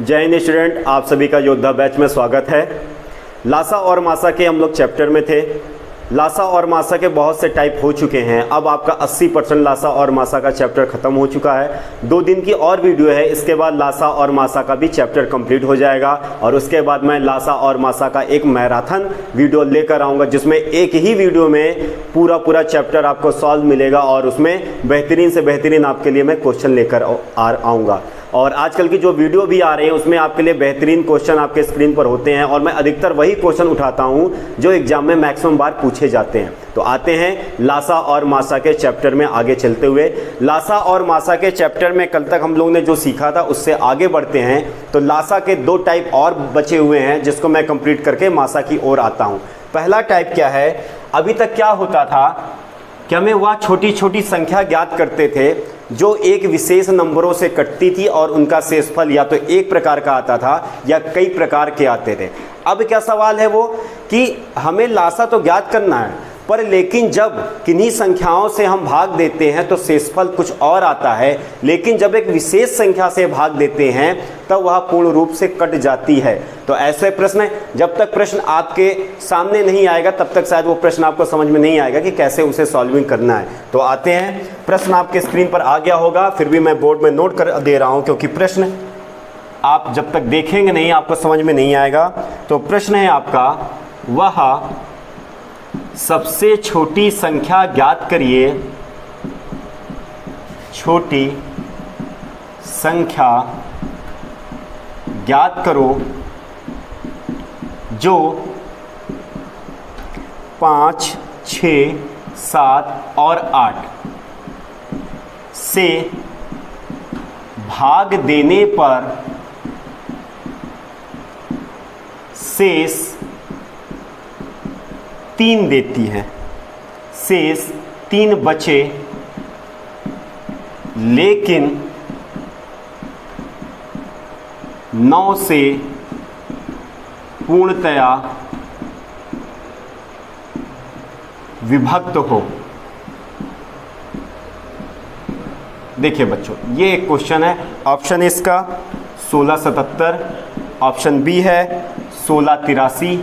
जय हिंद स्टूडेंट, आप सभी का योद्धा बैच में स्वागत है। लासा और मासा के हम लोग चैप्टर में थे। लासा और मासा के बहुत से टाइप हो चुके हैं। अब आपका 80% लासा और मासा का चैप्टर खत्म हो चुका है। 2 दिन की और वीडियो है, इसके बाद लासा और मासा का भी चैप्टर कंप्लीट हो जाएगा और उसके बाद मैं लासा और मासा का एक मैराथन वीडियो लेकर आऊँगा, जिसमें एक ही वीडियो में पूरा चैप्टर आपको सॉल्व मिलेगा और उसमें बेहतरीन से बेहतरीन आपके लिए मैं क्वेश्चन लेकर आऊँगा। और आजकल की जो वीडियो भी आ रही है उसमें आपके लिए बेहतरीन क्वेश्चन आपके स्क्रीन पर होते हैं और मैं अधिकतर वही क्वेश्चन उठाता हूं जो एग्जाम में मैक्सिमम बार पूछे जाते हैं। तो आते हैं लासा और मासा के चैप्टर में आगे चलते हुए। लासा और मासा के चैप्टर में कल तक हम लोग ने जो सीखा था उससे आगे बढ़ते हैं। तो लासा के 2 टाइप और बचे हुए हैं जिसको मैं कंप्लीट करके मासा की ओर आता हूँ। पहला टाइप क्या है, अभी तक क्या होता था कि हमें वह छोटी छोटी संख्या ज्ञात करते थे जो एक विशेष नंबरों से कटती थी और उनका शेषफल या तो एक प्रकार का आता था या कई प्रकार के आते थे। अब क्या सवाल है वो कि हमें लासा तो ज्ञात करना है, पर लेकिन जब किन्हीं संख्याओं से हम भाग देते हैं तो शेषफल कुछ और आता है, लेकिन जब एक विशेष संख्या से भाग देते हैं तब वह पूर्ण रूप से कट जाती है। तो ऐसे प्रश्न, जब तक प्रश्न आपके सामने नहीं आएगा तब तक शायद वो प्रश्न आपको समझ में नहीं आएगा कि कैसे उसे सॉल्विंग करना है। तो आते हैं, प्रश्न आपके स्क्रीन पर आ गया होगा, फिर भी मैं बोर्ड में नोट कर दे रहा हूँ क्योंकि प्रश्न आप जब तक देखेंगे नहीं आपको समझ में नहीं आएगा। तो प्रश्न है आपका, वह सबसे छोटी संख्या ज्ञात करिए, छोटी संख्या ज्ञात करो जो 5, 6, 7 और 8 से भाग देने पर शेष 3 देती है। शेष 3 बचे, लेकिन 9 से पूर्णतया विभक्त हो। देखिए बच्चों, ये एक क्वेश्चन है। ऑप्शन इसका 1677, ऑप्शन बी है 1683,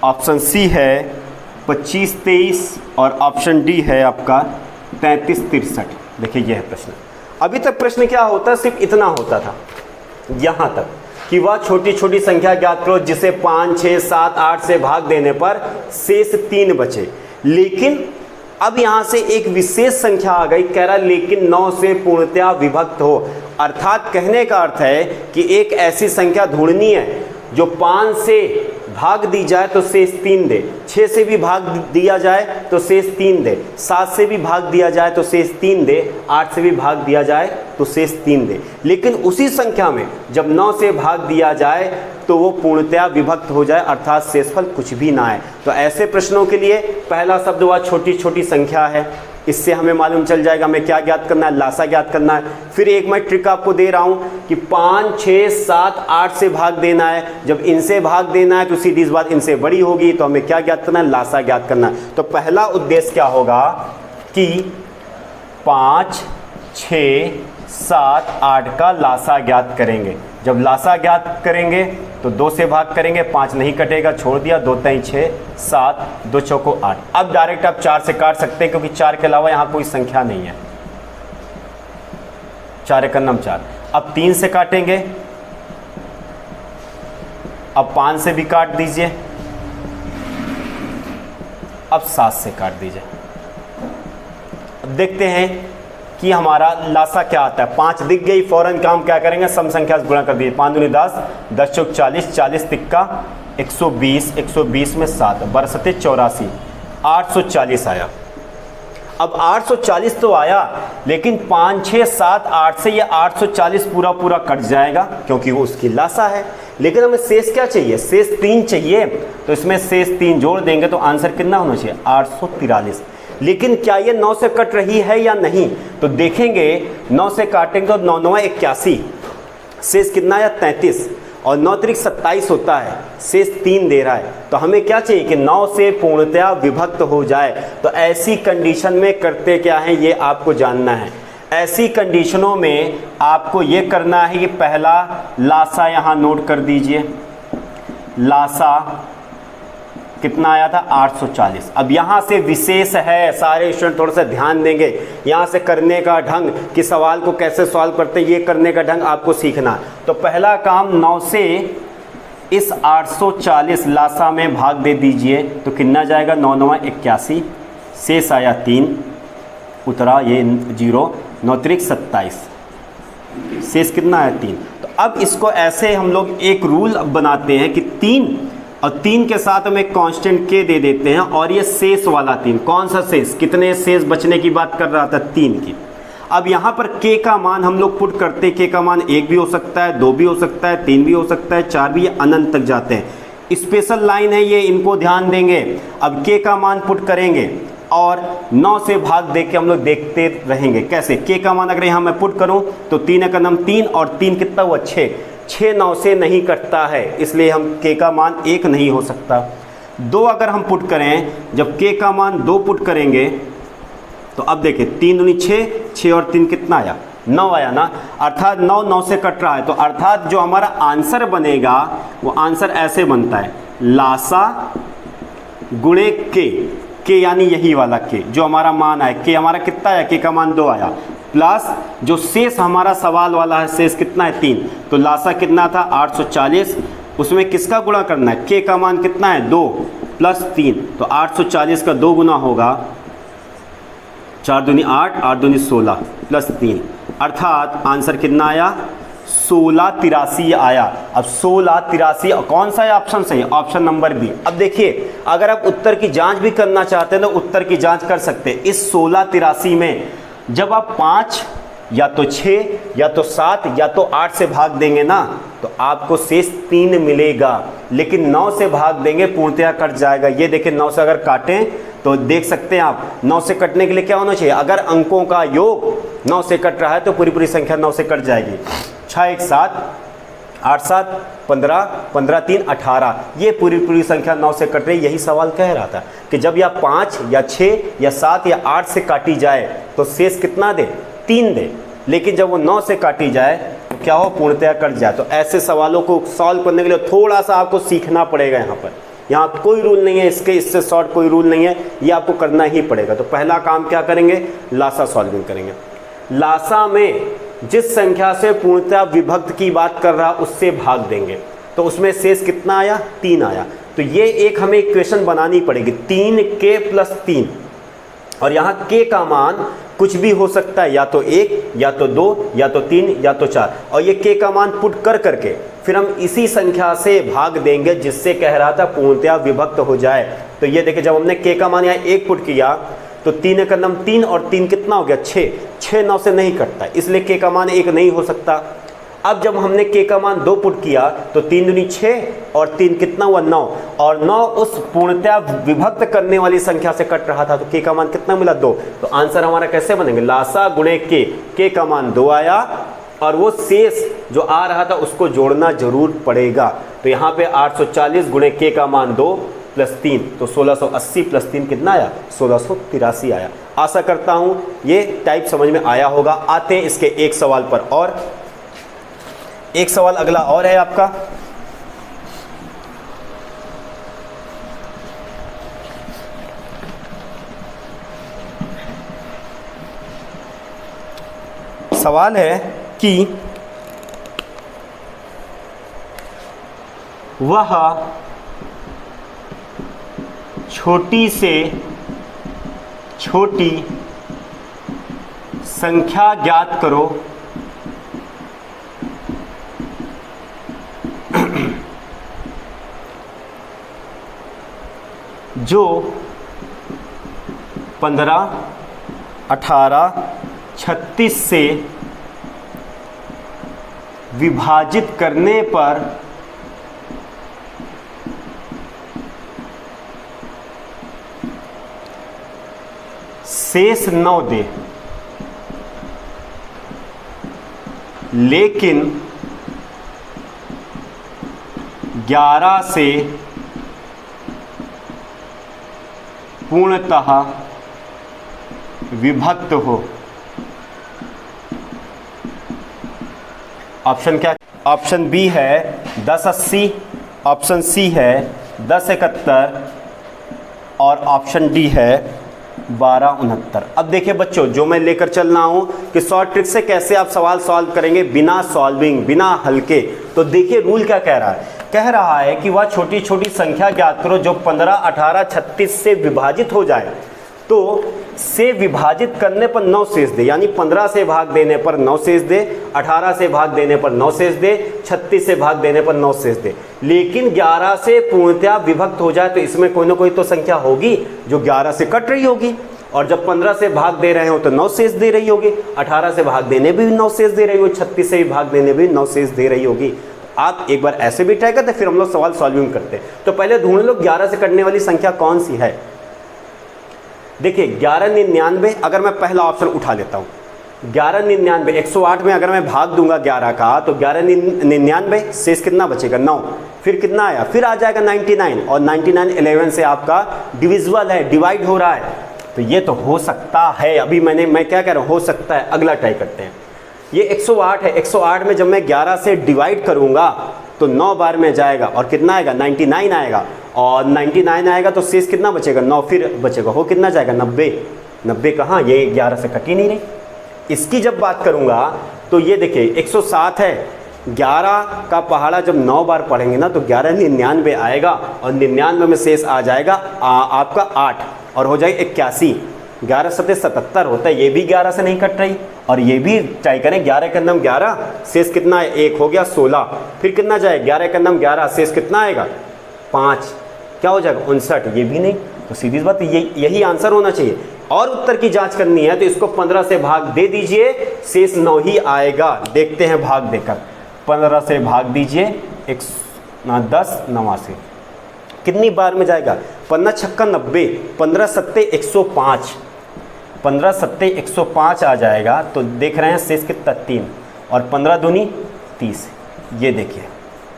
ऑप्शन सी है 2523 और ऑप्शन डी है आपका 3363। देखिए यह है प्रश्न। अभी तक प्रश्न क्या होता, सिर्फ इतना होता था यहाँ तक कि वह छोटी छोटी संख्या ज्ञात करो जिसे 5, 6, 7, 8 से भाग देने पर शेष 3 बचे। लेकिन अब यहाँ से एक विशेष संख्या आ गई, कह रहा लेकिन 9 से पूर्णतया विभक्त हो। अर्थात कहने का अर्थ है कि एक ऐसी संख्या ढूंढनी है जो 5 से भाग दी जाए तो शेष 3 दे, 6 से भी भाग दिया जाए तो शेष 3 दे, 7 से भी भाग दिया जाए तो शेष 3 दे, 8 से भी भाग दिया जाए तो शेष 3 दे। लेकिन उसी संख्या में जब 9 से भाग दिया जाए तो वो पूर्णतया विभक्त हो जाए, अर्थात शेषफल कुछ भी ना आए। तो ऐसे प्रश्नों के लिए पहला शब्द वह छोटी छोटी संख्या है। इससे हमें मालूम चल जाएगा हमें क्या ज्ञात करना है, लासा ज्ञात करना है। फिर एक मैं ट्रिक आपको दे रहा हूं कि 5, 6, 7, 8 से भाग देना है। जब इनसे भाग देना है तो सीधी सी बात इनसे बड़ी होगी, तो हमें क्या ज्ञात करना है, लासा ज्ञात करना है। तो पहला उद्देश्य क्या होगा कि 5, 6, 7, 8 का लासा ज्ञात करेंगे। जब लासा ज्ञात करेंगे तो 2 से भाग करेंगे, 5 नहीं कटेगा, छोड़ दिया, 2 3 6, 7, 2 चौको 8। अब डायरेक्ट आप 4 से काट सकते हैं क्योंकि 4 के अलावा यहां कोई संख्या नहीं है। 4 एक नम 4। अब 3 से काटेंगे, अब 5 से भी काट दीजिए, अब 7 से काट दीजिए। अब देखते हैं कि हमारा लासा क्या आता है। 5 दिख गई, फौरन काम क्या करेंगे, सम संख्या से गुणा कर दीजिए। 5 दूनी 10, 10 चौक 40, 40 तिक्का 120, 120 में 7, 12 84, 840 आया। अब 840 तो आया, लेकिन 5, 6, 7, 8 से ये 840 पूरा कट जाएगा क्योंकि वो उसकी लासा है। लेकिन हमें शेष क्या चाहिए, शेष 3 चाहिए। तो इसमें शेष 3 जोड़ देंगे तो आंसर कितना होना चाहिए, 843। लेकिन क्या ये 9 से कट रही है या नहीं, तो देखेंगे 9 से काटेंगे तो 9 9 81, शेष कितना है 33 और 9 त्रिक 27 होता है, शेष 3 दे रहा है। तो हमें क्या चाहिए कि 9 से पूर्णतया विभक्त हो जाए। तो ऐसी कंडीशन में करते क्या है ये आपको जानना है। ऐसी कंडीशनों में आपको ये करना है कि पहला लासा यहां नोट कर दीजिए। लासा कितना आया था 840। अब यहां से विशेष है, सारे स्टूडेंट थोड़ा सा ध्यान देंगे, यहां से करने का ढंग कि सवाल को कैसे सॉल्व करते हैं, ये करने का ढंग आपको सीखना है। तो पहला काम 9 से इस 840 लासा में भाग दे दीजिए तो कितना जाएगा 9 9 81, शेष आया 3, उतरा ये 0, 9 त्रिक 27, शेष कितना आया 3। तो अब इसको ऐसे हम लोग एक रूल बनाते हैं कि 3 और 3 के साथ हम एक कांस्टेंट के दे देते हैं, और ये शेष वाला 3, कौन सा शेष, कितने शेष बचने की बात कर रहा था 3 की। अब यहाँ पर k का मान हम लोग पुट करते हैं, k का मान 1 भी हो सकता है, 2 भी हो सकता है, 3 भी हो सकता है, 4 भी, अनंत तक जाते हैं। स्पेशल लाइन है ये, इनको ध्यान देंगे। अब k का मान पुट करेंगे और 9 से भाग दे के हम लोग देखते रहेंगे कैसे। k का मान अगर यहाँ मैं पुट करूँ तो 3 एक नम 3 और 3 कितना हुआ 6, 6 9 से नहीं कटता है, इसलिए हम k का मान 1 नहीं हो सकता। 2 अगर हम पुट करें, जब k का मान 2 पुट करेंगे तो अब देखिए 3 दूनी 6, 6 और 3 कितना आया 9 आया ना, अर्थात 9 9 से कट रहा है। तो अर्थात जो हमारा आंसर बनेगा वो आंसर ऐसे बनता है, लासा गुणे के यानी यही वाला के जो हमारा मान आया, के हमारा कितना आया, के का मान 2 आया, प्लस जो शेष हमारा सवाल वाला है शेष कितना है 3। तो लासा कितना था 840, उसमें किसका गुणा करना है, के का मान कितना है 2 प्लस 3, तो 840 का 2 गुना होगा, 4 दूनी 8, 8 दूनी 16 प्लस 3, अर्थात आंसर कितना आया 1683 आया। अब 1683 कौन सा है ऑप्शन सही, ऑप्शन नंबर बी। अब देखिए अगर आप उत्तर की जांच भी करना चाहते हैं तो उत्तर की जांच कर सकते हैं। इस 1683 में जब आप 5 या तो 6 या तो 7 या तो 8 से भाग देंगे ना तो आपको शेष 3 मिलेगा, लेकिन 9 से भाग देंगे पूर्णतया कट जाएगा। ये देखिए 9 से अगर काटें तो देख सकते हैं आप 9 से कटने के लिए क्या होना चाहिए, अगर अंकों का योग 9 से कट रहा है तो पूरी पूरी संख्या 9 से कट जाएगी। 6 1 7, 8 7 15, 15 3 18, ये पूरी पूरी संख्या 9 से कट रही। यही सवाल कह रहा था कि जब या 5 या 6 या 7 या 8 से काटी जाए तो शेष कितना दे 3 दे, लेकिन जब वो 9 से काटी जाए तो क्या हो पूर्णतया कट जाए। तो ऐसे सवालों को सॉल्व करने के लिए थोड़ा सा आपको सीखना पड़ेगा। यहाँ कोई रूल नहीं है इससे शॉर्ट कोई रूल नहीं है, ये आपको करना ही पड़ेगा। तो पहला काम क्या करेंगे, लासा सॉल्विंग करेंगे। लासा में जिस संख्या से पूर्णतया विभक्त की बात कर रहा उससे भाग देंगे, तो उसमें शेष कितना आया 3 आया। तो ये एक हमें इक्वेशन बनानी पड़ेगी 3k + 3, और यहाँ k का मान कुछ भी हो सकता है, या तो 1 या तो 2 या तो 3 या तो 4, और ये k का मान पुट कर करके फिर हम इसी संख्या से भाग देंगे जिससे कह रहा था पूर्णतया विभक्त हो जाए। तो ये देखिए जब हमने k का मान यहाँ 1 पुट किया तो 3 एक नम 3 और 3 कितना हो गया 6, 6 9 से नहीं कटता, इसलिए k का मान 1 नहीं हो सकता। अब जब हमने k का मान 2 पुट किया तो 3 दूनी 6 और 3 कितना हुआ 9, और 9 उस पूर्णतया विभक्त करने वाली संख्या से कट रहा था, तो k का मान कितना मिला 2। तो आंसर हमारा कैसे बनेंगे, लासा गुणे k का मान 2 आया और वो शेष जो आ रहा था उसको जोड़ना जरूर पड़ेगा। तो यहाँ पे 840 गुणे k का मान 2 + 3, तो 1680 + 3 कितना आया 1683 आया। आशा करता हूँ ये टाइप समझ में आया होगा। आते हैं इसके एक सवाल पर, और एक सवाल अगला और है आपका, सवाल है कि वह छोटी से छोटी संख्या ज्ञात करो जो 15, 18, 36 से विभाजित करने पर शेष 9 दे, लेकिन 11 से पूर्णतः विभक्त हो। ऑप्शन क्या, ऑप्शन बी है 1080, ऑप्शन सी है 1071 और ऑप्शन डी है 1269। अब देखिए बच्चों, जो मैं लेकर चल रहा हूं कि शॉर्ट ट्रिक से कैसे आप सवाल सॉल्व करेंगे बिना सॉल्विंग, बिना हल के। तो देखिए रूल क्या कह रहा है, कह रहा है कि वह छोटी छोटी संख्या ज्ञात करो जो 15, 18, 36 से विभाजित हो जाए। तो से विभाजित करने पर 9 शेष दे, यानी 15 से भाग देने पर 9 शेष दे, 18 से भाग देने पर 9 शेष दे, 36 से भाग देने पर 9 शेष दे। लेकिन 11 से पूर्णतः विभक्त हो जाए तो इसमें कोई ना कोई तो संख्या होगी जो 11 से कट रही होगी, और जब 15 से भाग दे रहे हो तो 9 शेष दे रही होगी, 18 से भाग देने भी 9 शेष दे रही होगी, 36 से भी भाग देने भी 9 शेष दे रही होगी। आप एक बार ऐसे भी ट्राई करते, फिर हम लोग सवाल सॉल्विंग करते हैं। तो पहले ढूंढ लो 11 से कटने वाली संख्या कौन सी है। देखिए 1199, अगर मैं पहला ऑप्शन उठा लेता हूँ, 1199, 108 में अगर मैं भाग दूंगा 11 का तो 1199 शेष कितना बचेगा 9, फिर कितना आया, फिर आ जाएगा 99, और 99 11 से आपका डिविजिबल है, डिवाइड हो रहा है। तो ये तो हो सकता है, अभी मैं क्या कह रहा हूँ, हो सकता है। अगला ट्राई करते हैं, ये 108 है, 108 में जब मैं 11 से डिवाइड करूंगा तो 9 बार में जाएगा और कितना आएगा 99 आएगा, और 99 आएगा तो शेष कितना बचेगा 9, फिर बचेगा हो कितना जाएगा 90। 90 कहाँ, ये 11 से कट ही नहीं रही। इसकी जब बात करूंगा तो ये देखिए 107 है, 11 का पहाड़ा जब 9 बार पढ़ेंगे ना तो 1199 आएगा, और 99 में शेष आ जाएगा आपका 8 और हो जाएगा 81। 11 सत्ते 77 होता है, ये भी 11 से नहीं कट रही। और ये भी ट्राई करें, 11 के अंदर 11 शेष कितना है, 1 हो गया 16, फिर कितना जाएगा 11 के अंदर 11 शेष कितना आएगा 5, क्या हो जाएगा 59, ये भी नहीं। तो सीधी बात यही आंसर होना चाहिए। और उत्तर की जांच करनी है तो इसको 15 से भाग दे दीजिए, शेष 9 ही आएगा। देखते हैं भाग देकर, 15 से भाग दीजिए, 10 89 कितनी बार में जाएगा, 15 छक्का 90, 15 सत्ते 105, 15 सत्ते 105 आ जाएगा। तो देख रहे हैं शेष कितना 3, और 15 दूनी 30। ये देखिए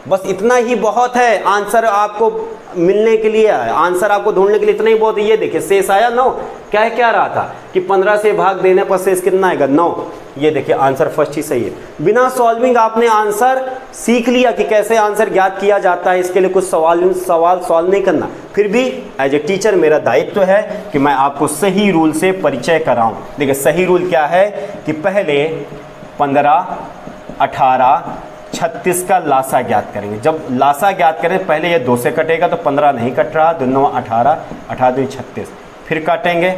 बस इतना ही बहुत है आंसर आपको मिलने के लिए, आंसर आपको ढूंढने के लिए इतना ही बहुत है। ये देखिए शेष आया 9, क्या रहा था कि 15 से भाग देने पर शेष कितना आएगा 9। ये देखिए आंसर फर्स्ट ही सही है। बिना सॉल्विंग आपने आंसर सीख लिया कि कैसे आंसर ज्ञात किया जाता है, इसके लिए कुछ सवाल सॉल्व नहीं करना। फिर भी एज ए टीचर मेरा दायित्व है कि मैं आपको सही रूल से परिचय कराऊं। देखिए सही रूल क्या है कि पहले 15, 18, 36 का लासा ज्ञात करेंगे। जब लासा ज्ञात करें पहले ये 2 से कटेगा तो 15 नहीं कट रहा, 2 9 18, 18 दूनी 36, फिर काटेंगे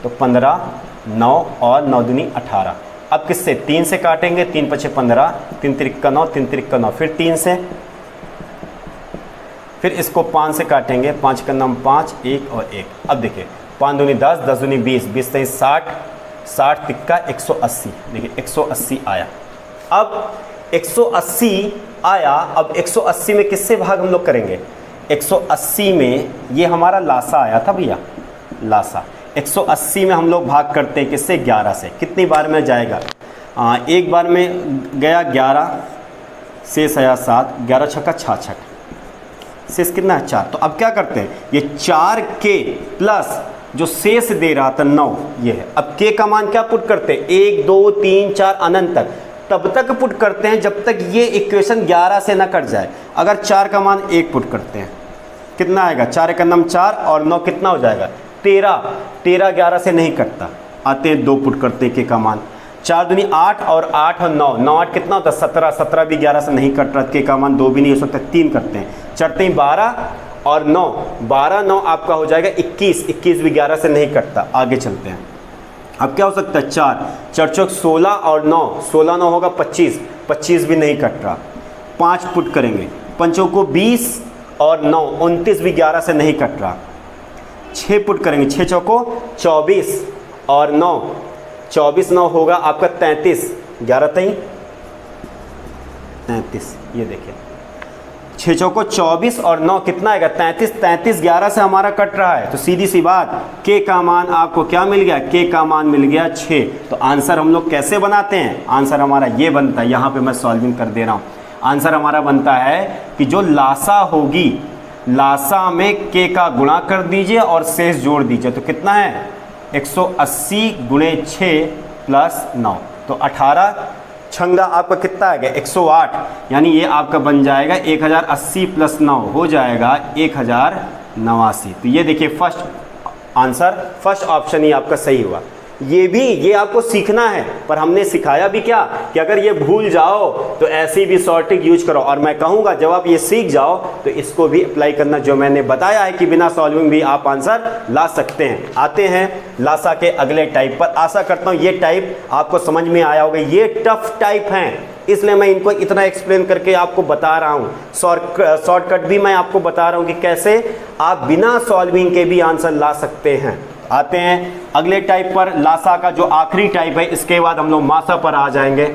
तो 15, 9 और 9 दूनी 18। अब किससे 3 से काटेंगे, 3 पछे 15, 3 तिरिक्का 9, 3 तिरिक्का 9, फिर 3 से, फिर इसको 5 से काटेंगे, 5 का नाम 5, 1 और 1। अब देखिए 5 दूनी 10, 10 दूनी 20, 20 से 60, 60 तिक्का 180। देखिए 180 आया। अब 180 आया, अब 180 में किससे भाग हम लोग करेंगे, 180 में ये हमारा लासा आया था भैया, लासा 180 में हम लोग भाग करते हैं किससे 11 से। कितनी बार में जाएगा, एक बार में गया 11, शेष आया 7, 11 छक्का 66, शेष कितना है 4। तो अब क्या करते हैं, ये 4 के प्लस जो शेष दे रहा था 9 ये है। अब के का मान क्या पुट करते हैं, 1 2 3 4 अनंत तक, तब तक पुट करते हैं जब तक ये इक्वेशन 11 से ना कट जाए। अगर 4 का मान 1 पुट करते हैं कितना आएगा, 4 का नाम 4 और 9 कितना हो जाएगा 13, 13 11 से नहीं कटता, आते हैं 2 पुट करते हैं के का मान, 4 दूनी 8 और 8 और 9, 9 8 कितना होता है 17, 17 भी 11 से नहीं कट रहा, के का मान 2 भी नहीं हो सकता, 3 करते हैं, चढ़ते हैं 12 और 9, 12 9 आपका हो जाएगा 21, 21 भी 11 से नहीं कटता। आगे चलते हैं, अब क्या हो सकता है 4 चौक 16 और 9, 16 9 होगा 25, 25 भी नहीं कट रहा, 5 पुट करेंगे, पंचों को 20 और 9 29 भी 11 से नहीं कट रहा, 6 पुट करेंगे, 6 चौको 24 और 9, 24 9 होगा आपका 33, 11 तई 33। ये देखिए 6 चौको 24 और 9 कितना आएगा 33, 33 11 से हमारा कट रहा है। तो सीधी सी बात, के का मान आपको क्या मिल गया, के का मान मिल गया 6। तो आंसर हम लोग कैसे बनाते हैं, आंसर हमारा ये बनता है, यहाँ पे मैं सॉल्विंग कर दे रहा हूँ। आंसर हमारा बनता है कि जो लासा होगी, लासा में के का गुणा कर दीजिए और शेष जोड़ दीजिए। तो कितना है 180 गुणे 6 प्लस 9, तो 18 छंगा आपका कितना आ गया 108, यानी ये आपका बन जाएगा 1080 प्लस 9 हो जाएगा 1089। तो ये देखिए फर्स्ट आंसर, फर्स्ट ऑप्शन ही आपका सही हुआ। ये आपको सीखना है, पर हमने सिखाया भी क्या कि अगर ये भूल जाओ तो ऐसी भी शॉर्ट ट्रिक यूज करो। और मैं कहूँगा जब आप ये सीख जाओ तो इसको भी अप्लाई करना, जो मैंने बताया है कि बिना सॉल्विंग भी आप आंसर ला सकते हैं। आते हैं लासा के अगले टाइप पर। आशा करता हूँ ये टाइप आपको समझ में आया होगा। ये टफ टाइप हैं, इसलिए मैं इनको इतना एक्सप्लेन करके आपको बता रहा हूँ। शॉर्टकट भी मैं आपको बता रहा हूँ कि कैसे आप बिना सॉल्विंग के भी आंसर ला सकते हैं। आते हैं अगले टाइप पर, लासा का जो आखिरी टाइप है, इसके बाद हम लोग मासा पर आ जाएंगे।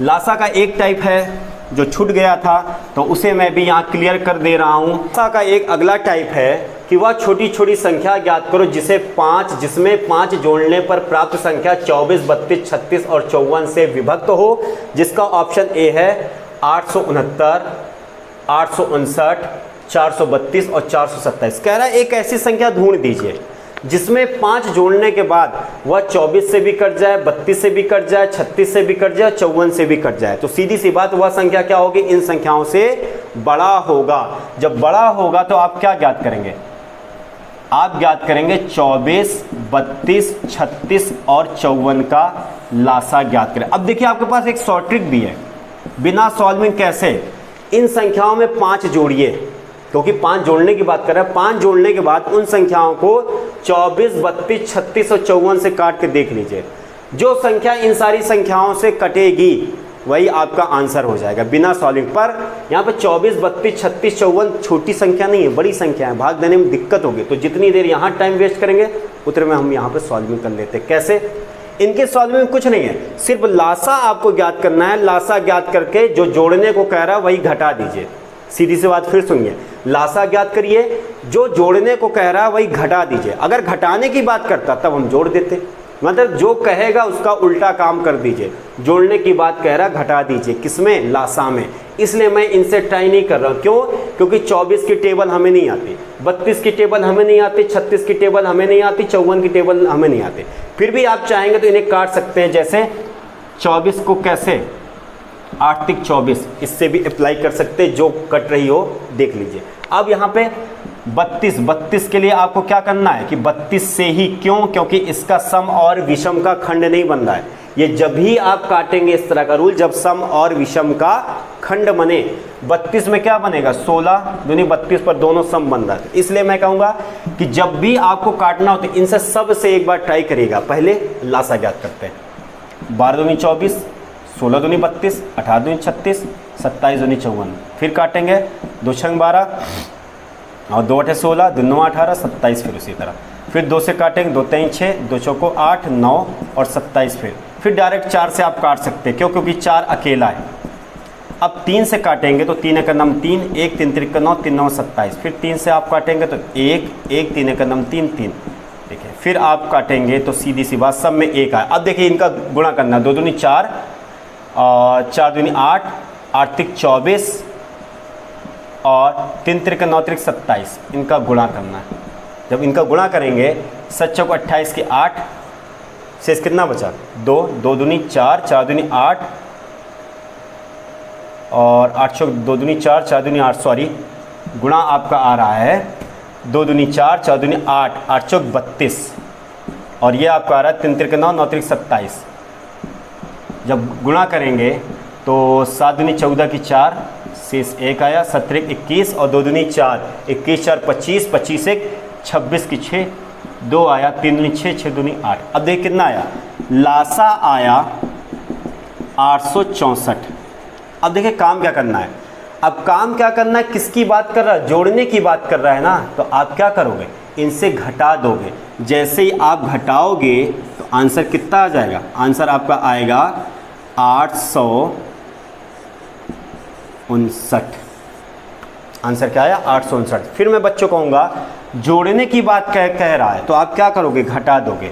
लासा का एक टाइप है जो छूट गया था, तो उसे मैं भी यहाँ क्लियर कर दे रहा हूँ। लासा का एक अगला टाइप है कि वह छोटी छोटी संख्या ज्ञात करो जिसमें 5 जोड़ने पर प्राप्त संख्या 24, 32, 36 और 54 से विभक्त हो, जिसका ऑप्शन ए है 869, 859, 432 और 427। कह रहा है एक ऐसी संख्या ढूंढ दीजिए जिसमें 5 जोड़ने के बाद वह 24 से भी कट जाए, 32 से भी कट जाए, 36 से भी कट जाए, 54 से भी कट जाए। तो सीधी सी बात, वह संख्या क्या होगी, इन संख्याओं से बड़ा होगा। जब बड़ा होगा तो आप क्या ज्ञात करेंगे, आप ज्ञात करेंगे 24, 32, 36 और 54 का लासा ज्ञात करें। अब देखिए आपके पास एक शॉर्ट ट्रिक भी है, बिना सॉल्विंग कैसे, इन संख्याओं में 5 जोड़िए, क्योंकि 5 जोड़ने की बात कर रहे हैं। 5 जोड़ने के बाद उन संख्याओं को 24, 32, 36 और 54 से काट के देख लीजिए। जो संख्या इन सारी संख्याओं से कटेगी वही आपका आंसर हो जाएगा बिना सॉल्विंग। पर यहाँ पे 24, 32, 36, 54 छोटी संख्या नहीं है, बड़ी संख्या है, भाग देने में दिक्कत होगी। तो जितनी देर यहाँ टाइम वेस्ट करेंगे उतने में हम यहाँ पे सॉल्विंग कर लेते हैं। कैसे, इनके सॉल्विंग में कुछ नहीं है, सिर्फ लासा आपको ज्ञात करना है। लासा ज्ञात करके जो जोड़ने को कह रहा है वही घटा दीजिए। सीधी सी बात फिर सुनिए, लासा ज्ञात करिए, जो जोड़ने को कह रहा है वही घटा दीजिए। अगर घटाने की बात करता तब हम जोड़ देते, मतलब जो कहेगा उसका उल्टा काम कर दीजिए। जोड़ने की बात कह रहा घटा दीजिए, किसमें, लासा में। इसलिए मैं इनसे ट्राई नहीं कर रहा हूँ। क्यों, क्योंकि 24 की टेबल हमें नहीं आती, 32 की टेबल हमें नहीं आती, 36 की टेबल हमें नहीं आती, 54 की टेबल हमें नहीं आती। फिर भी आप चाहेंगे तो इन्हें काट सकते हैं। जैसे 24 को कैसे, 8 तिक 24, इससे भी अप्लाई कर सकते हैं, जो कट रही हो देख लीजिए। अब यहाँ पे 32 के लिए आपको क्या करना है कि 32 से ही, क्यों, क्योंकि इसका सम और विषम का खंड नहीं बन रहा है। ये जब भी आप काटेंगे इस तरह का रूल, जब सम और विषम का खंड बने। 32 में क्या बनेगा, 16 दूनी 32 पर दोनों सम बन रहा है। इसलिए मैं कहूँगा कि जब भी आपको काटना हो तो इनसे सब से एक बार ट्राई करिएगा। पहले लासा ज्ञात करते हैं, 12 दूनी 24, 16 दूनी 32, 18 दूनी 36, 27 दूनी 54। फिर काटेंगे 2 छंग 12 और 2 8 16, 2 9 18, 27। फिर उसी तरह फिर 2 से काटेंगे, 2 3 6, 2 चौको 8, 9 और 27। फिर डायरेक्ट 4 से आप काट सकते हैं, क्यों, क्योंकि 4 अकेला है। अब 3 से काटेंगे तो 3 का नम 3, 1 3 3 9, 3 9 27। फिर 3 से आप काटेंगे तो 1 1 3 का नम 3 3। देखिए फिर आप काटेंगे तो सीधी सी बात, सब में 1 आए। अब देखिए इनका गुणा करना, 2 दूनी 4 और 4 दूनी 8, 8 तिक 24 और 3 3 9 3 27। इनका गुणा करना है। जब इनका गुणा करेंगे 7 चौक 28 के 8, शेष कितना बचा, 2 2 दूनी 4, 4 दूनी 8 और 8 चौक 2 दूनी 4, 4 दूनी 8, सॉरी गुणा आपका आ रहा है 2 दूनी 4, 4 दूनी 8, 8 चौक 32 और ये आपका आ रहा है 3 3 9, 9 3 27। जब गुणा करेंगे तो 7 दूनी 14 की 4, शेष 1 आया, 17 21 और 2 दूनी 4, 21 4 25, 25 1 26 की 6, 2 आया, 3 दूनी 6, 6 दूनी 8। अब देख कितना आया, लासा आया 864। अब देखिए काम क्या करना है, अब काम क्या करना है, किसकी बात कर रहा है, जोड़ने की बात कर रहा है ना। तो आप क्या करोगे, इनसे घटा दोगे। जैसे ही आप घटाओगे तो आंसर कितना आ जाएगा, आंसर आपका आएगा 859। आंसर क्या आया, 859। फिर मैं बच्चों कहूँगा जोड़ने की बात कह रहा है तो आप क्या करोगे, घटा दोगे।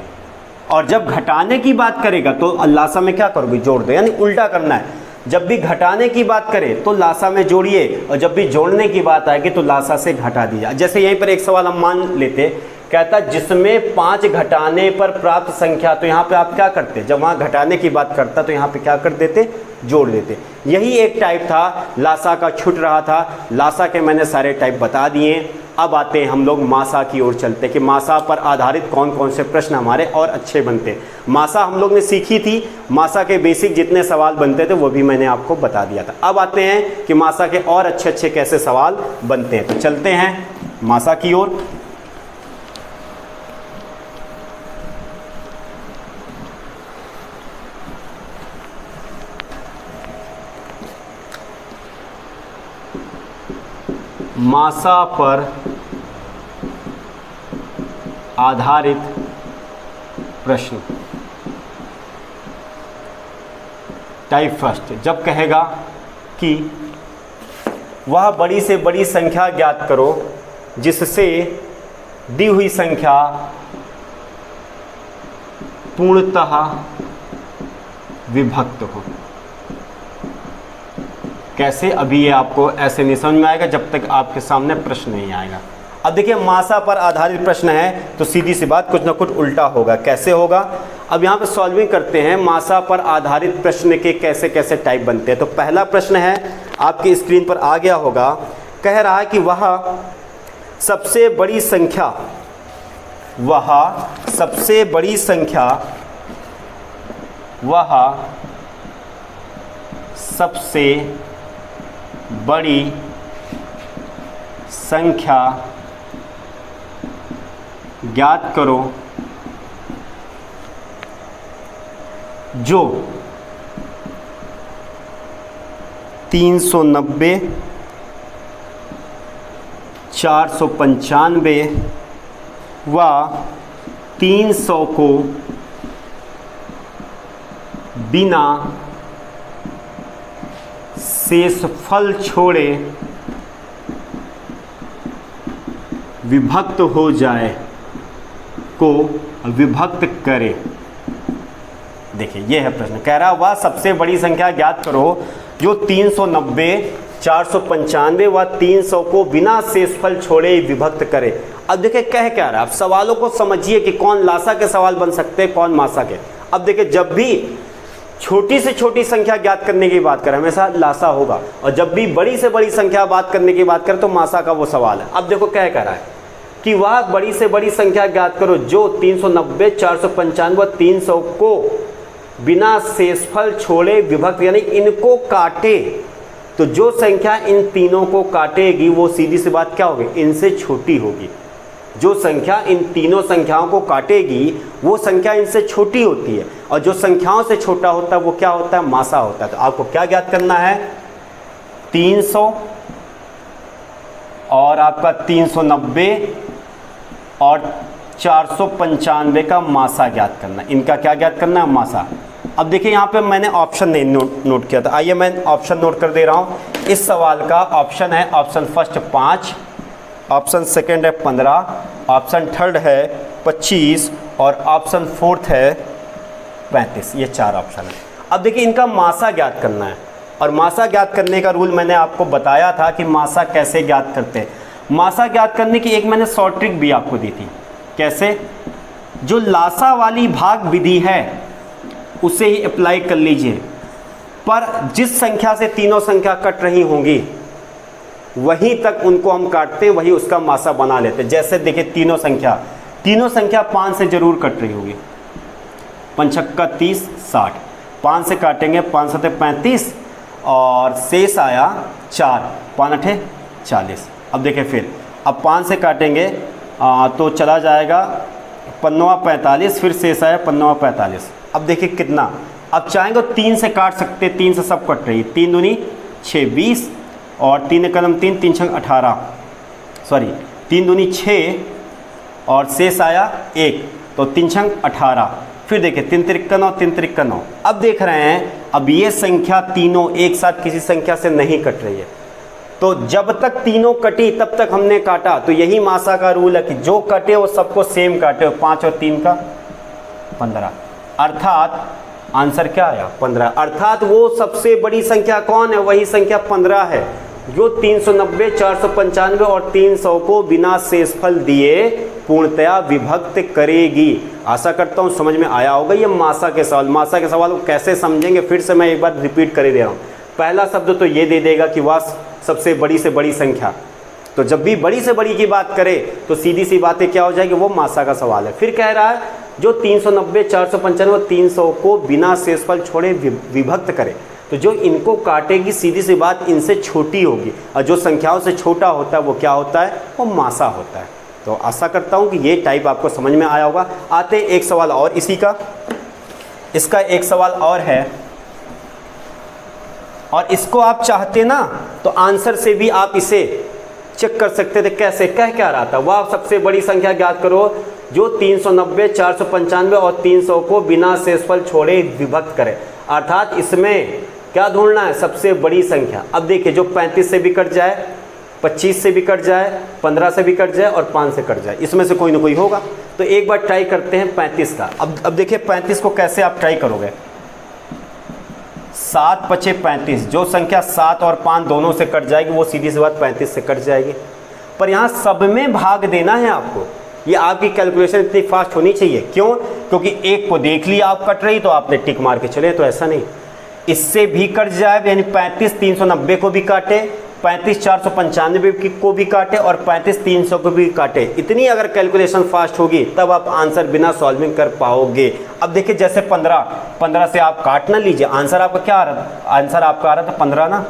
और जब घटाने की बात करेगा तो लासा में क्या करोगे, जोड़ दो, यानी उल्टा करना है। जब भी घटाने की बात करें तो लासा में जोड़िए और जब भी जोड़ने की बात आएगी तो लासा से घटा दीजिए। जैसे यहीं पर एक सवाल हम मान लेते कहता जिसमें 5 घटाने पर प्राप्त संख्या, तो यहाँ पे आप क्या करते, जब वहाँ घटाने की बात करता तो यहाँ पे क्या कर देते, जोड़ देते। यही एक टाइप था, लासा का छूट रहा था। लासा के मैंने सारे टाइप बता दिए। अब आते हैं हम लोग मासा की ओर चलते कि मासा पर आधारित कौन कौन से प्रश्न हमारे और अच्छे बनते। मासा हम लोग ने सीखी थी, मासा के बेसिक जितने सवाल बनते थे वो भी मैंने आपको बता दिया था। अब आते हैं कि मासा के और अच्छे अच्छे कैसे सवाल बनते हैं। तो चलते हैं मासा की ओर। मासा पर आधारित प्रश्न। टाइप फर्स्ट, जब कहेगा कि वह बड़ी से बड़ी संख्या ज्ञात करो जिससे दी हुई संख्या पूर्णतः विभक्त हो। कैसे, अभी ये आपको ऐसे नहीं समझ में आएगा जब तक आपके सामने प्रश्न नहीं आएगा। अब देखिए मासा पर आधारित प्रश्न है तो सीधी सी बात कुछ ना कुछ उल्टा होगा। कैसे होगा, अब यहाँ पे सॉल्विंग करते हैं। मासा पर आधारित प्रश्न के कैसे कैसे टाइप बनते हैं। तो पहला प्रश्न है, आपकी स्क्रीन पर आ गया होगा, कह रहा है कि वह सबसे बड़ी संख्या, वह सबसे बड़ी संख्या, वह सबसे बड़ी संख्या ज्ञात करो जो 390, 495 व 300 को बिना शेषफल छोड़े विभक्त हो जाए को विभक्त करे। देखिए ये है प्रश्न, कह रहा वह सबसे बड़ी संख्या ज्ञात करो जो 390, 495 व 300 को बिना शेषफल छोड़े विभक्त करे। अब देखिए कह क्या रहा है, आप सवालों को समझिए कि कौन लासा के सवाल बन सकते हैं, कौन मासा के। अब देखिए जब भी छोटी से छोटी संख्या ज्ञात करने की बात करें हमेशा लासा होगा, और जब भी बड़ी से बड़ी संख्या बात करने की बात करें तो मासा का वो सवाल है। अब देखो क्या कह रहा है कि वह बड़ी से बड़ी संख्या ज्ञात करो जो 390, 495 व 300 को बिना शेषफल छोड़े विभक्त, यानी इनको काटे। तो जो संख्या इन तीनों को काटेगी वो सीधी सी बात क्या होगी, इनसे छोटी होगी। जो संख्या इन तीनों संख्याओं को काटेगी वो संख्या इनसे छोटी होती है, और जो संख्याओं से छोटा होता है वो क्या होता है, मासा होता है। तो आपको क्या ज्ञात करना है, 300 और आपका 390 और 495 का मासा ज्ञात करना। इनका क्या ज्ञात करना है, मासा। अब देखिए यहाँ पे मैंने ऑप्शन नहीं नोट किया था, आइए मैं ऑप्शन नोट कर दे रहा हूँ। इस सवाल का ऑप्शन है, ऑप्शन फर्स्ट 5, ऑप्शन सेकंड है 15, ऑप्शन थर्ड है 25 और ऑप्शन फोर्थ है 35। ये 4 ऑप्शन है। अब देखिए इनका मासा ज्ञात करना है, और मासा ज्ञात करने का रूल मैंने आपको बताया था कि मासा कैसे ज्ञात करते हैं। मासा ज्ञात करने की एक मैंने शॉर्ट ट्रिक भी आपको दी थी। कैसे, जो लासा वाली भाग विधि है उसे ही अप्लाई कर लीजिए, पर जिस संख्या से तीनों संख्या कट रही होंगी वहीं तक उनको हम काटते हैं, वही उसका मासा बना लेते हैं। जैसे देखिए तीनों संख्या 5 से जरूर कट रही होगी, 5 छक्का 30, 60, 5 से काटेंगे, 5 सते 35 और शेष आया 4, 5 अठे 40। अब देखिए फिर अब 5 से काटेंगे तो चला जाएगा 15वां 45, फिर शेष आया 15वां 45। अब देखिए कितना, अब चाहेंगे 3 से काट सकते, 3 से सब कट रही, 3 दूनी 6, 20 और 3 कदम 3, 3 छंग 18, सॉरी 3 दूनी 6 और शेष आया 1, तो 3 छंग 18। फिर देखिए 3 तिरक्का 9, 3 तिरक्का 9। अब देख रहे हैं अब ये संख्या तीनों एक साथ किसी संख्या से नहीं कट रही है, तो जब तक तीनों कटी तब तक हमने काटा। तो यही मासा का रूल है कि जो कटे वो सबको सेम काटे, 5 और 3 का 15, अर्थात आंसर क्या आया, 15। अर्थात वो सबसे बड़ी संख्या कौन है, वही संख्या 15 है। जो 390, 495 और 300 को बिना शेषफल दिए पूर्णतया विभक्त करेगी। आशा करता हूँ समझ में आया होगा ये मासा के सवाल। मासा के सवाल को कैसे समझेंगे फिर से मैं एक बार रिपीट कर ही दे रहा हूँ। पहला शब्द तो ये दे देगा कि वह सबसे बड़ी से बड़ी संख्या, तो जब भी बड़ी से बड़ी की बात करे तो सीधी सी बात है क्या हो जाएगी, वो मासा का सवाल है। फिर कह रहा है जो 390, 495 और 300 को बिना शेषफल छोड़े विभक्त करे, तो जो इनको काटेगी सीधी सी बात इनसे छोटी होगी, और जो संख्याओं से छोटा होता है वो क्या होता है, वो मासा होता है। तो आशा करता हूँ कि ये टाइप आपको समझ में आया होगा। आते एक सवाल और इसी का, इसका एक सवाल और है, और इसको आप चाहते ना तो आंसर से भी आप इसे चेक कर सकते थे। कैसे, कह क्या रहा था, वह सबसे बड़ी संख्या ज्ञात करो जो 390, 495 और 300 को बिना शेषफल छोड़े विभक्त करे। अर्थात इसमें क्या ढूंढना है, सबसे बड़ी संख्या। अब देखिए जो 35 से भी कट जाए, 25 से भी कट जाए, 15 से भी कट जाए और 5 से कट जाए, इसमें से कोई ना कोई होगा। तो एक बार ट्राई करते हैं 35 का। अब देखिए 35 को कैसे आप ट्राई करोगे। 7 पचे 35, जो संख्या 7 और 5 दोनों से कट जाएगी वो सीधी सी बात 35 से कट जाएगी। पर यहाँ सब में भाग देना है आपको। ये आपकी कैलकुलेशन इतनी फास्ट होनी चाहिए। क्यों? क्योंकि एक को देख लिया आप कट रही तो आपने टिक मार के चले, तो ऐसा नहीं, इससे भी कट जाए, यानी 35 390 को भी काटे, 35 495 को भी काटे और 35 300 को भी काटे। इतनी अगर कैलकुलेशन फास्ट होगी तब आप आंसर बिना सॉल्विंग कर पाओगे। अब देखिए जैसे 15 से आप काट ना लीजिए, आंसर आपका क्या आ रहा था, आंसर आपका आ रहा था 15 ना।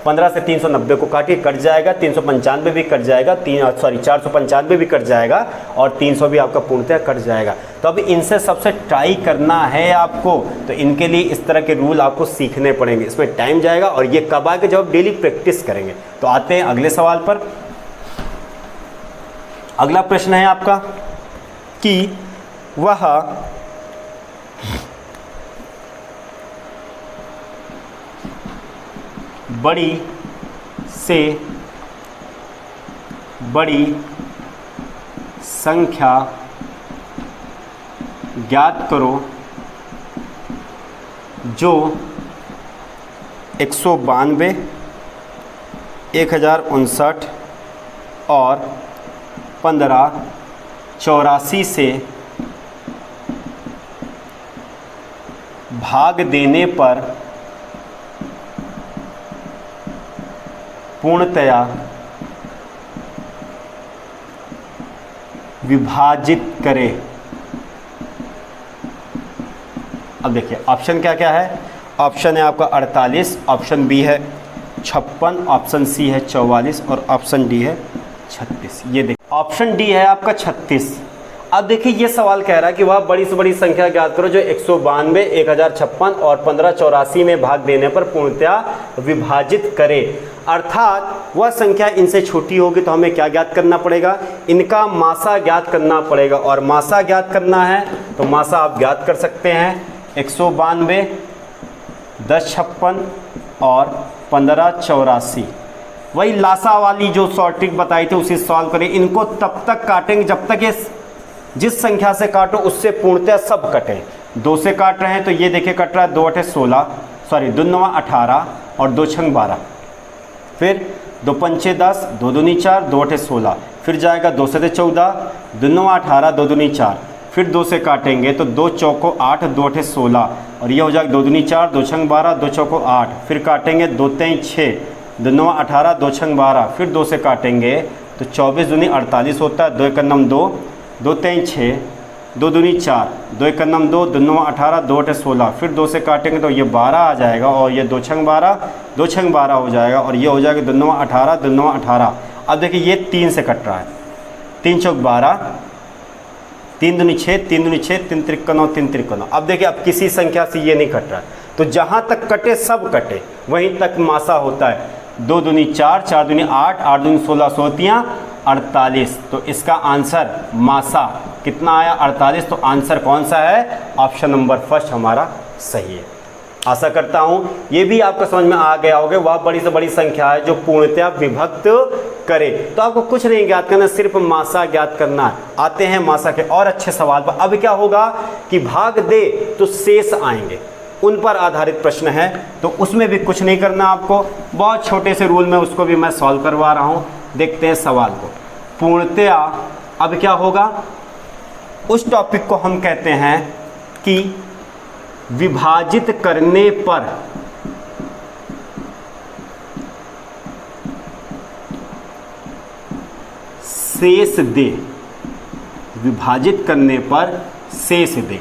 15 से 390 को काटिए, कट जाएगा, 395 भी कट जाएगा, 495 भी कट जाएगा और 300 भी आपका पूर्णतः कट जाएगा। तो अब इनसे सबसे ट्राई करना है आपको, तो इनके लिए इस तरह के रूल आपको सीखने पड़ेंगे। इसमें टाइम जाएगा और ये कब आके जब आप डेली प्रैक्टिस करेंगे। तो आते हैं अगले सवाल पर। अगला प्रश्न है आपका कि वह बड़ी से बड़ी संख्या ज्ञात करो जो 192, 1059 और 1584 से भाग देने पर पूर्णतया विभाजित करे। अब देखिए ऑप्शन क्या क्या है। ऑप्शन है आपका 48, ऑप्शन बी है 56, ऑप्शन सी है 44 और ऑप्शन डी है 36। ये देखिए ऑप्शन डी है आपका 36। अब देखिए ये सवाल कह रहा है कि वह बड़ी से बड़ी संख्या ज्ञात करो जो 192, 1056 और 1584 में भाग देने पर पूर्णतया विभाजित करे। अर्थात वह संख्या इनसे छोटी होगी तो हमें क्या ज्ञात करना पड़ेगा, इनका मासा ज्ञात करना पड़ेगा। और मासा ज्ञात करना है तो मासा आप ज्ञात कर सकते हैं 192, 1056 और 1584। वही लासा वाली जो शॉर्ट ट्रिक बताई थी उसी सॉल्व करें। इनको तब तक काटेंगे जब तक ये जिस संख्या से काटो उससे पूर्णतः सब कटें। 2 से काट रहे हैं तो ये देखिए कट रहा है 2 8 16, सॉरी 2 9 18 और 2 6 12, फिर 2 5 10, 2 दूनी 4, 2 8 16, फिर जाएगा 2 से 14, 2 9 18, 2 दूनी 4, फिर 2 से काटेंगे तो 2 चौको 8, 2 8 16 और ये हो जाएगा 2 दूनी 4, 2 6 12, 2 चौको 8, फिर काटेंगे 2 3 6, 2 9 18, 2 6 12, फिर 2 से काटेंगे तो 24 दूनी 48 होता है, 2 1 9 2, 2 3 6, 2 दूनी 4, 2 1 9 2, 2 9 18, 2 8 16, फिर 2 से काटेंगे तो ये 12 आ जाएगा और ये 2 6 12, 2 6 12 हो जाएगा और ये हो जाएगा 2 9 18, 2 9 18। अब देखिए ये 3 से कट रहा है, 3 चौक 12, 3 दूनी 6, 3 दूनी 6, 3 53 और 3 53। अब देखिए अब किसी संख्या से ये नहीं कट रहा है, तो जहाँ तक कटे सब कटे वहीं तक मासा होता है। 2 दूनी 4, 4 दूनी 8, 8 दूनी 16, 16 48। तो इसका आंसर मासा कितना आया 48। तो आंसर कौन सा है, ऑप्शन नंबर फर्स्ट हमारा सही है। आशा करता हूँ ये भी आपको समझ में आ गया होगा। वह बड़ी से बड़ी संख्या है जो पूर्णतया विभक्त करे। तो आपको कुछ नहीं ज्ञात करना, सिर्फ मासा ज्ञात करना है। आते हैं मासा के और अच्छे सवाल पर। अब क्या होगा कि भाग दे तो शेष आएंगे, उन पर आधारित प्रश्न है, तो उसमें भी कुछ नहीं करना आपको, बहुत छोटे से रूल में उसको भी मैं सॉल्व करवा रहा हूँ। देखते हैं सवाल को। पूर्णतया अब क्या होगा, उस टॉपिक को हम कहते हैं कि विभाजित करने पर शेष दे, विभाजित करने पर शेष दे।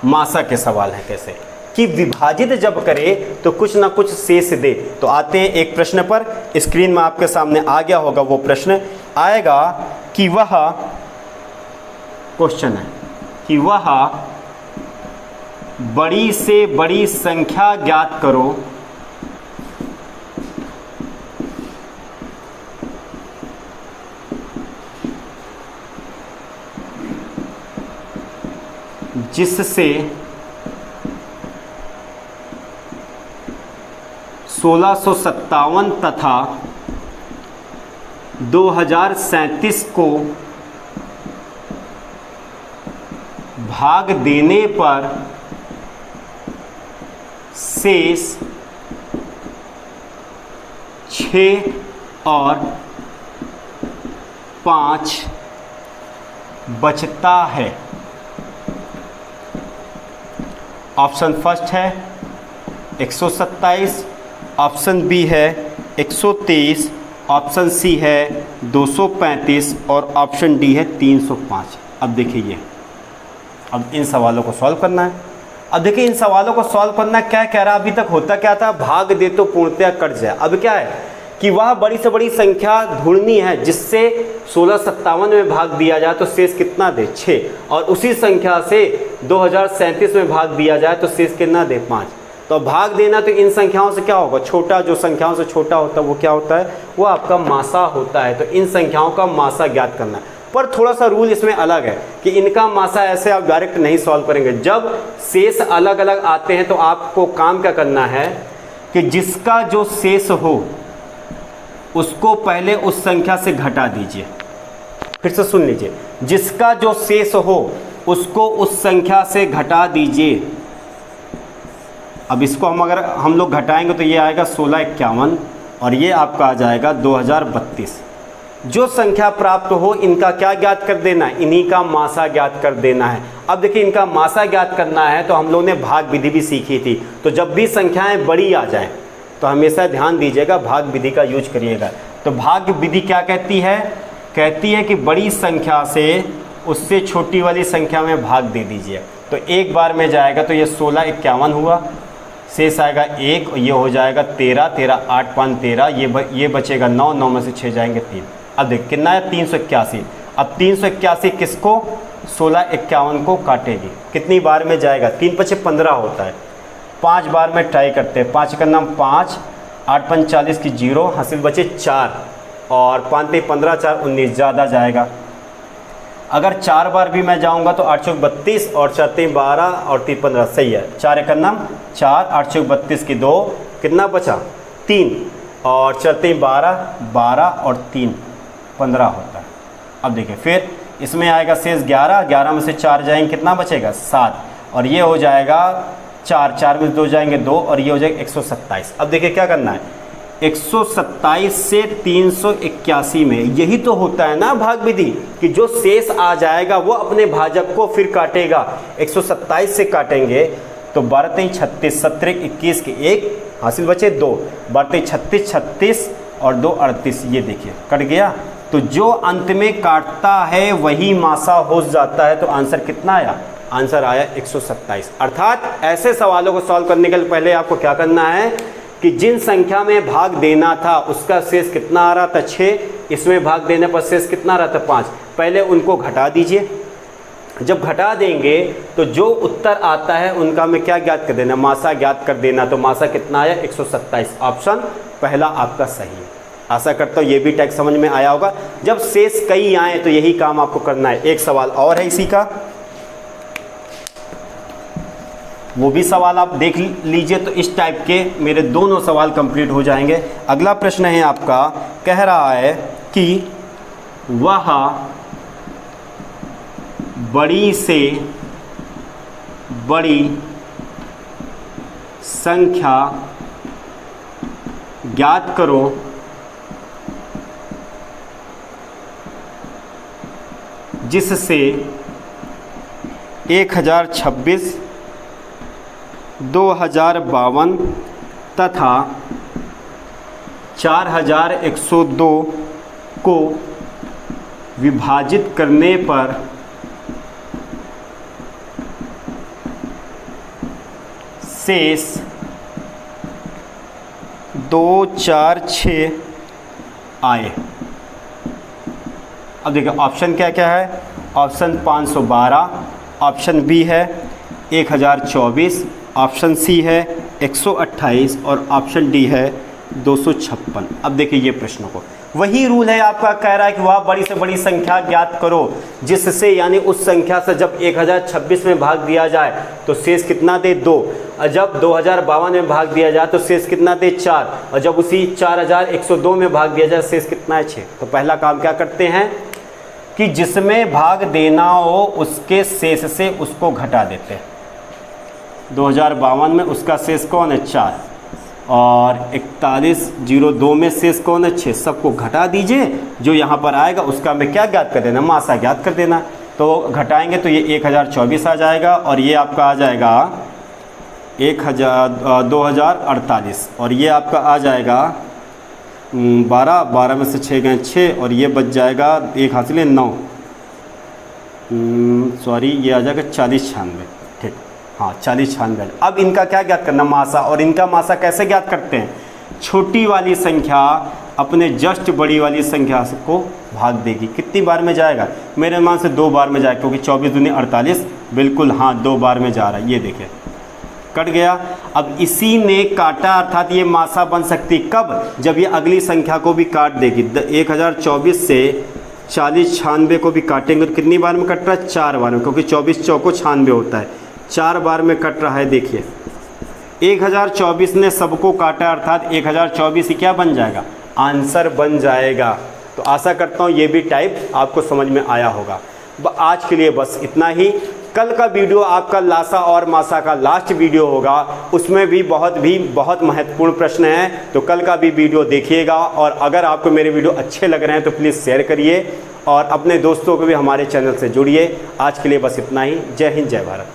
मासा के सवाल है कैसे कि विभाजित जब करे तो कुछ ना कुछ शेष दे। तो आते हैं एक प्रश्न पर, स्क्रीन में आपके सामने आ गया होगा। वो प्रश्न आएगा कि वह, क्वेश्चन है कि वह बड़ी से बड़ी संख्या ज्ञात करो जिससे 1657 तथा 2037 को भाग देने पर शेष 6 और 5 बचता है। ऑप्शन फर्स्ट है 127, ऑप्शन बी है 123, ऑप्शन सी है 235 और ऑप्शन डी है 305। अब देखिए, अब इन सवालों को सॉल्व करना है। अब देखिए इन सवालों को सॉल्व करना क्या कह रहा है, अभी तक होता क्या था, भाग दे तो पूर्णतया कट जाए। अब क्या है कि वह बड़ी से बड़ी संख्या ढूंढनी है जिससे 1657 में भाग दिया जाए तो शेष कितना दे, 6, और उसी संख्या से 2037 में भाग दिया जाए तो शेष कितना दे, 5। तो भाग देना तो इन संख्याओं से क्या होगा, छोटा, जो संख्याओं से छोटा होता है वो क्या होता है, वो आपका मासा होता है। तो इन संख्याओं का मासा ज्ञात करना है। पर थोड़ा सा रूल इसमें अलग है कि इनका मासा ऐसे आप डायरेक्ट नहीं सॉल्व करेंगे। जब शेष अलग अलग आते हैं तो आपको काम क्या करना है कि जिसका जो शेष हो उसको पहले उस संख्या से घटा दीजिए। फिर से सुन लीजिए, जिसका जो शेष हो उसको उस संख्या से घटा दीजिए। अब इसको अगर हम लोग घटाएंगे तो ये आएगा 1651 और ये आपका आ जाएगा 2032। जो संख्या प्राप्त हो इनका क्या ज्ञात कर देना है, इन्हीं का मासा ज्ञात कर देना है। अब देखिए इनका मासा ज्ञात करना है तो हम लोगों ने भाग विधि भी सीखी थी। तो जब भी संख्याएं बड़ी आ जाएं तो हमेशा ध्यान दीजिएगा, भाग विधि का यूज करिएगा। तो भाग विधि क्या कहती है, कहती है कि बड़ी संख्या से उससे छोटी वाली संख्या में भाग दे दीजिए। तो एक बार में जाएगा तो ये 1651 हुआ, शेष आएगा 1, ये हो जाएगा 13, 13 8 5 13, ये बचेगा 9, 9 में से 6 जाएंगे 3। अब देख कितना है 381। अब 381 किसको, 1651 को काटेगी। कितनी बार में जाएगा, 3 × 5 = 15 होता है। 5 बार में ट्राई करते हैं। 5 का नाम 5, 8 × 5 = 40 की 0, हासिल बचे 4 और 5 × 15 = 4 19, ज़्यादा जाएगा। अगर 4 बार भी मैं जाऊंगा तो 8 × 4 = 32 और 4 × 3 = 12 और 3 × 15, सही है। 4 का नाम 4, 8 × 4 = 32 की 2, कितना बचा 3 और 4 × 3 = 12, 12 और 3 15 होता है। अब देखिए फिर इसमें आएगा शेष 11, 11 में से 4 जाएंगे, कितना बचेगा 7 और ये हो जाएगा 4, 4 में 2 जाएंगे 2 और ये हो जाएगा 127। अब देखिए क्या करना है, 127 से 381 में, यही तो होता है ना भाग विधि कि जो शेष आ जाएगा वो अपने भाजक को फिर काटेगा। 127 से काटेंगे तो 12 × 36, 17 21 के 1, हासिल बचे 2, 12 × 36 36 और 2 38, ये देखिए कट गया। तो जो अंत में काटता है वही मासा हो जाता है। तो आंसर कितना आया, आंसर आया 127। अर्थात ऐसे सवालों को सॉल्व करने के लिए पहले आपको क्या करना है कि जिन संख्या में भाग देना था उसका शेष कितना आ रहा था 6, इसमें भाग देने पर शेष कितना आ रहा था 5, पहले उनको घटा दीजिए। जब घटा देंगे तो जो उत्तर आता है उनका में क्या ज्ञात कर देना, मासा ज्ञात कर देना। तो मासा कितना आया 127, ऑप्शन पहला आपका सही है। आशा करता हूँ ये भी टैग समझ में आया होगा। जब शेष कई आए तो यही काम आपको करना है। एक सवाल और है इसी का, वो भी सवाल आप देख लीजिए। तो इस टाइप के मेरे दोनों सवाल कंप्लीट हो जाएंगे। अगला प्रश्न है आपका, कह रहा है कि वह बड़ी से बड़ी संख्या ज्ञात करो जिससे 1026, 2052 तथा 4102 को विभाजित करने पर शेष 246 आए। अब देखिए ऑप्शन क्या क्या है। ऑप्शन 512, ऑप्शन बी है 1024, ऑप्शन सी है 128 और ऑप्शन डी है 256। अब देखिए ये प्रश्नों को वही रूल है आपका, कह रहा है कि वह बड़ी से बड़ी संख्या ज्ञात करो जिससे, यानी उस संख्या से जब 1026 में भाग दिया जाए तो शेष कितना दे 2, और जब 2052 में भाग दिया जाए तो शेष कितना दे 4, और जब उसी 4102 में भाग दिया जाए शेष कितना है 6। तो पहला काम क्या करते हैं कि जिसमें भाग देना हो उसके शेष से उसको घटा देते हैं। 2052 में उसका शेष कौन है 4, और 4102 में शेष कौन है 6। सबको घटा दीजिए, जो यहाँ पर आएगा उसका हमें क्या ज्ञात कर देना, मासा ज्ञात कर देना। तो घटाएंगे तो ये 1024 आ जाएगा, और ये आपका आ जाएगा 2048, और ये आपका आ जाएगा 12 में से 6 गए 6, और ये बच जाएगा 1 हासिल 9, सॉरी ये आ जाएगा 4096। ठीक, हाँ 4096। अब इनका क्या ज्ञात करना, मासा। और इनका मासा कैसे ज्ञात करते हैं, छोटी वाली संख्या अपने जस्ट बड़ी वाली संख्या को भाग देगी। कितनी बार में जाएगा, मेरे अनुमान से 2 बार में जाएगा, क्योंकि 24 दूनी 48, बिल्कुल हाँ 2 बार में जा रहा है। ये देखिए कट गया। अब इसी ने काटा, अर्थात ये मासा बन सकती कब, जब ये अगली संख्या को भी काट देगी। 1024 से 4096 को भी काटेंगे तो कितनी बार में कट रहा है, 4 बार में, क्योंकि 24 चौको 96 होता है, 4 बार में कट रहा है। देखिए 1024 ने सबको काटा, अर्थात 1024 ही क्या बन जाएगा, आंसर बन जाएगा। तो आशा करता हूँ ये भी टाइप आपको समझ में आया होगा। आज के लिए बस इतना ही। कल का वीडियो आपका लासा और मासा का लास्ट वीडियो होगा, उसमें भी बहुत महत्वपूर्ण प्रश्न हैं। तो कल का भी वीडियो देखिएगा, और अगर आपको मेरे वीडियो अच्छे लग रहे हैं तो प्लीज़ शेयर करिए और अपने दोस्तों को भी हमारे चैनल से जुड़िए। आज के लिए बस इतना ही। जय हिंद, जय भारत।